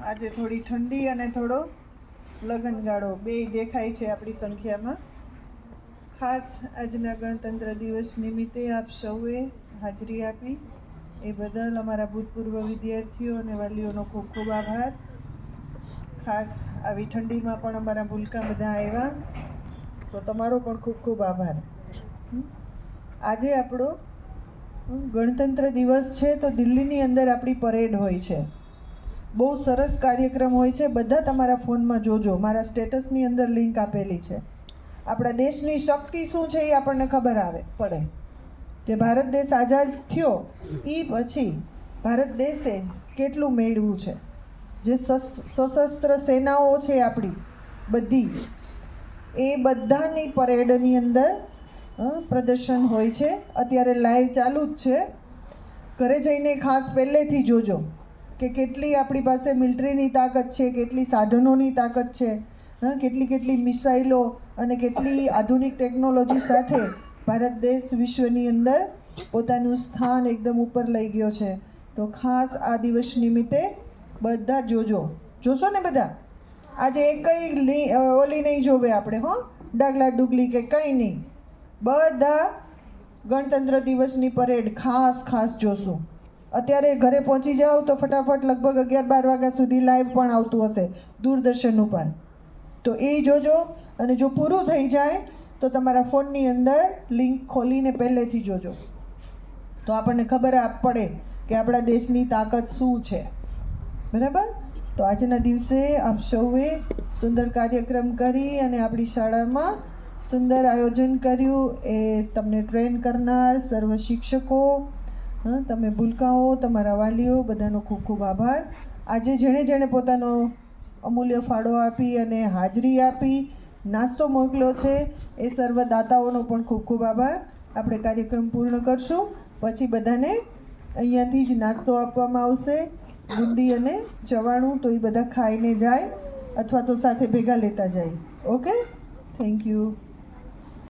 આજે થોડી ઠંડી અને થોડો લગનગાળો બે દેખાય છે આપણી સંખ્યામાં. ખાસ આજના ગણતંત્ર દિવસ નિમિત્તે આપ સૌએ હાજરી આપી એ બદલ અમારા ભૂતપૂર્વ વિદ્યાર્થીઓ અને વાલીઓનો ખૂબ ખૂબ આભાર. ખાસ આવી ઠંડીમાં પણ અમારા ભૂલકા બધા આવ્યા, તો તમારો પણ ખૂબ ખૂબ આભાર. આજે આપણો ગણતંત્ર દિવસ છે, તો દિલ્હીની અંદર આપણી પરેડ હોય છે. બહુ સરસ કાર્યક્રમ હોય છે. બધા તમારા ફોનમાં જોજો, મારા સ્ટેટસની અંદર લિંક આપેલી છે. આપણા દેશની શક્તિ શું છે એ આપણને ખબર પડે કે ભારત દેશ આઝાદ થયો એ પછી ભારત દેશે કેટલું મેળવ્યું છે. જે સશસ્ત્ર સેનાઓ છે આપણી બધી, એ બધાની પરેડની અંદર પ્રદર્શન હોય છે. અત્યારે લાઈવ ચાલુ જ છે. ઘરે જઈને ખાસ પહેલેથી જોજો કે કેટલી આપણી પાસે મિલિટરીની તાકાત છે, કેટલી સાધનોની તાકાત છે, કેટલી મિસાઇલો અને કેટલી આધુનિક ટેકનોલોજી સાથે ભારત દેશ વિશ્વની અંદર પોતાનું સ્થાન એકદમ ઉપર લઈ ગયો છે. તો ખાસ આ દિવસ નિમિત્તે બધા જોશો ને બધા. આજે એકઈ ઓલી નહીં જોવે આપણે, ડાગલા ડુગલી કે કંઈ નહીં. બધા ગણતંત્ર દિવસની પરેડ ખાસ જોશું. અત્યારે ઘરે પહોંચી જાઓ તો ફટાફટ લગભગ 11-12 વાગ્યા સુધી લાઈવ પણ આવતું હશે દૂરદર્શન ઉપર, તો એ જોજો. અને જો પૂરું થઈ જાય તો તમારા ફોનની અંદર લિંક ખોલીને પહેલેથી જોજો, તો આપણને ખબર પડે કે આપણા દેશની તાકાત શું છે. બરાબર? તો આજના દિવસે આપ સૌએ સુંદર કાર્યક્રમ કરી અને આપણી શાળામાં સુંદર આયોજન કર્યું. એ તમને ટ્રેન કરનાર સર્વ શિક્ષકો, તમે ભૂલકાઓ, તમારા વાલીઓ, બધાનો ખૂબ ખૂબ આભાર. આજે જેણે પોતાનો અમૂલ્ય ફાળો આપી અને હાજરી આપી, નાસ્તો મોકલ્યો છે, એ સર્વ દાતાઓનો પણ ખૂબ ખૂબ આભાર. આપણે કાર્યક્રમ પૂર્ણ કરશું, પછી બધાને અહીંયાથી જ નાસ્તો આપવામાં આવશે, બુંદી અને ચવાણું. તો એ બધા ખાઈને જાય અથવા તો સાથે ભેગા લેતા જાય. Okay, thank you.